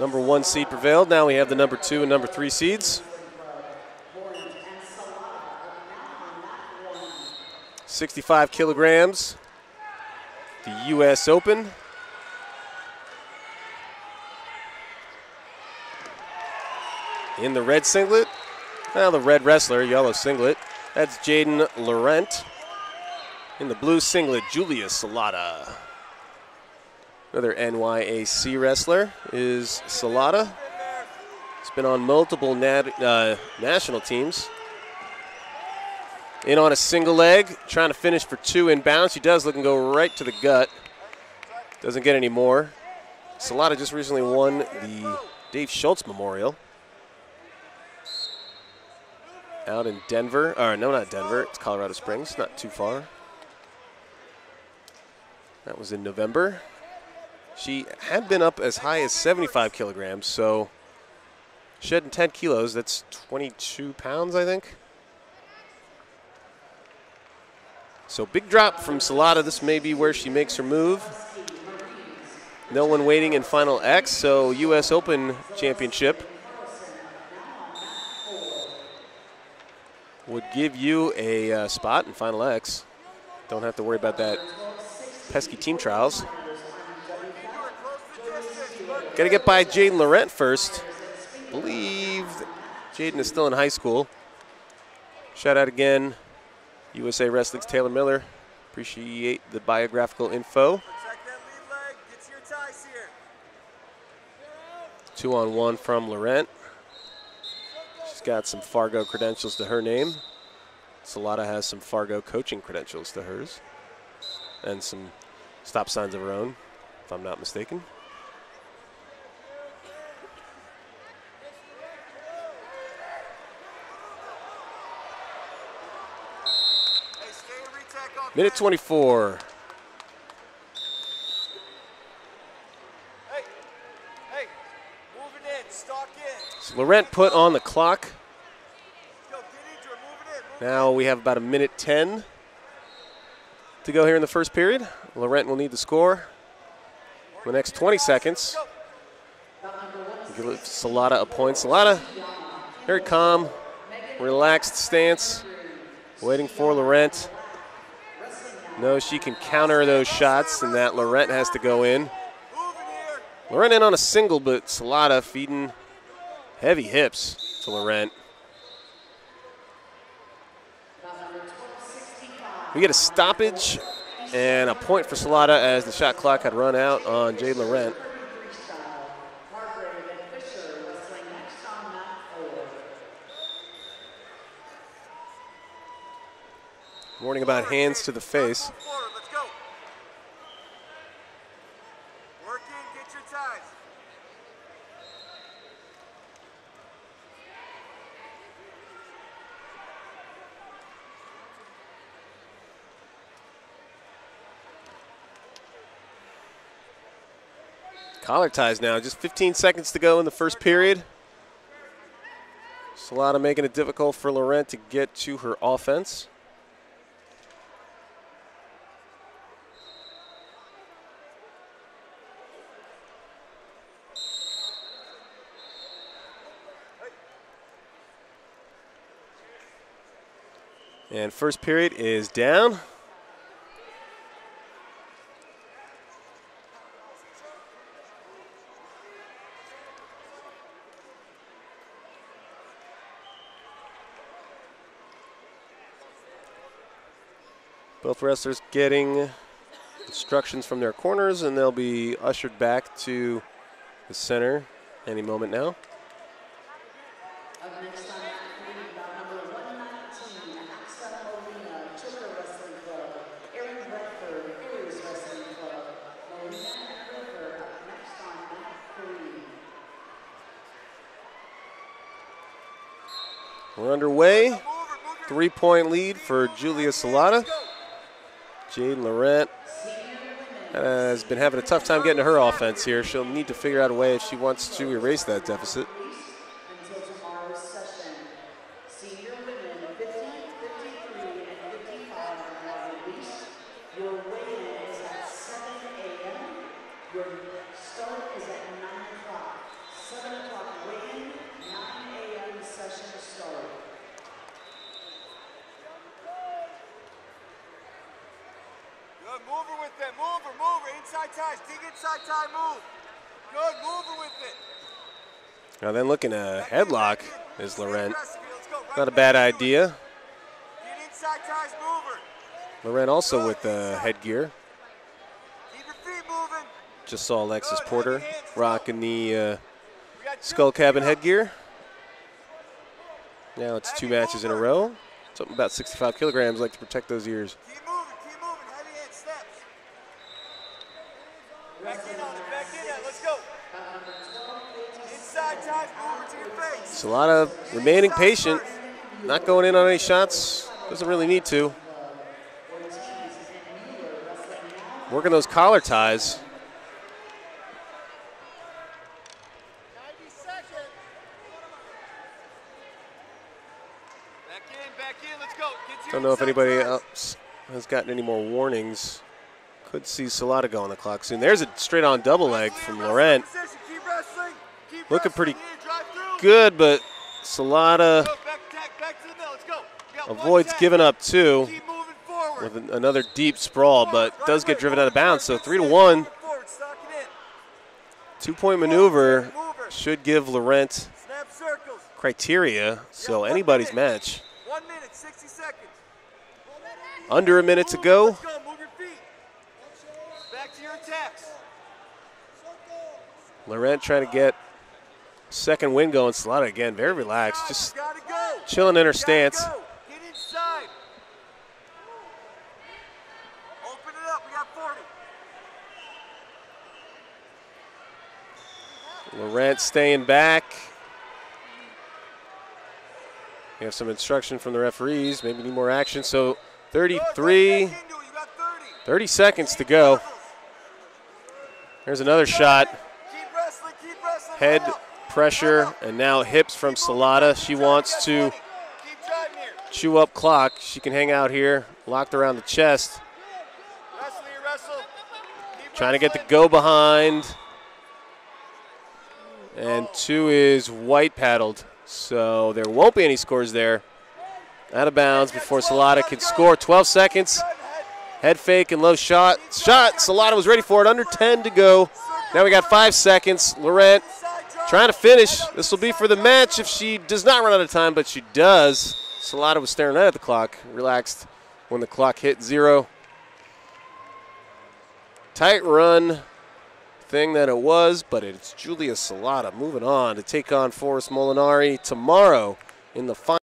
Number 1 seed prevailed. Now we have the number 2 and number 3 seeds. 65 kilograms, the U.S. Open. In the red singlet, well, the red wrestler, yellow singlet, that's Jayden Laurent. In the blue singlet, Julia Salata. Another NYAC wrestler is Salata. He's been on multiple national teams. In on a single leg, trying to finish for 2 inbounds. She does look and go right to the gut. Doesn't get any more. Salata just recently won the Dave Schultz Memorial out in Denver. Or no, not Denver. It's Colorado Springs, not too far. That was in November. She had been up as high as 75 kilograms, so shedding 10 kilos. That's 22 pounds, I think. So big drop from Salata. This may be where she makes her move. No one waiting in Final X, so U.S. Open Championship would give you a spot in Final X. Don't have to worry about that pesky team trials. Got to get by Jayden Laurent first. I believe Jayden is still in high school. Shout out again, USA Wrestling's Taylor Miller. Appreciate the biographical info. 2-on-1 from Laurent. She's got some Fargo credentials to her name. Salata has some Fargo coaching credentials to hers. And some stop signs of her own, if I'm not mistaken. Minute 24. Hey, moving in, stock in. So Laurent put on the clock. Yo, get into it, moving in. Now we have about a minute 10 to go here in the first period. Laurent will need the score in the next 20 seconds. Give Salata a point. Salata, very calm, relaxed stance, waiting for Laurent. Knows she can counter those shots and that Laurent has to go in. Laurent in on a single, but Salata feeding heavy hips to Laurent. We get a stoppage and a point for Salata as the shot clock had run out on Jayden Laurent. Warning about hands to the face. Let's go. Work in, get your ties. Collar ties now, just 15 seconds to go in the first period. Salata making it difficult for Laurent to get to her offense. And first period is down. Both wrestlers getting instructions from their corners, and they'll be ushered back to the center any moment now. We're underway. 3-point lead for Julia Salata. Jayden Laurent has been having a tough time getting to her offense here. She'll need to figure out a way if she wants to erase that deficit. Good, move her with it, move her, inside ties, dig inside tie, move. Good, move her with it. Now then looking a headlock is Laurent. Not a bad idea. Get inside ties, move her. Laurent also with headgear. Keep your feet moving. Just saw Alexis Porter rocking the skull cabin headgear. Now it's 2 matches in a row. Something about 65 kilograms, like to protect those ears. Keep moving, heavy hand steps. Back in on it, let's go. Inside ties, move her to your face. Salata remaining patient, not going in on any shots. Doesn't really need to. Working those collar ties. 90 seconds. Back in, let's go. Don't know if anybody else has gotten any more warnings. Could see Salata go on the clock soon. There's a straight-on double leg from Laurent. Looking pretty good, but Salata avoids giving up 2 with another deep sprawl, but does get driven out of bounds. So 3-1. 2-point maneuver should give Laurent criteria, so anybody's match. 1 minute, 60 seconds. Under a minute to go. Let's go, move your feet. Back to your attacks. Laurent trying to get second win going. Salata again, very relaxed, just Gotta go. chilling in her stance. Go. Get inside. Open it up, we got 40. Laurent staying back. We have some instruction from the referees. Maybe need more action. So 33, 30 seconds to go. There's another shot. Keep wrestling, Head pressure, and now hips from Salata. She wants to chew up clock. She can hang out here, locked around the chest. Trying to get the go behind. And 2 is white paddled. So there won't be any scores there. Out of bounds before Salata can score. 12 seconds. Head fake and low shot. Salata was ready for it. Under 10 to go. Now we got 5 seconds. Laurent trying to finish. This will be for the match if she does not run out of time, but she does. Salata was staring right at the clock. Relaxed when the clock hit 0. Tight run thing that it was, but it's Julia Salata moving on to take on Forrest Molinari tomorrow in the final.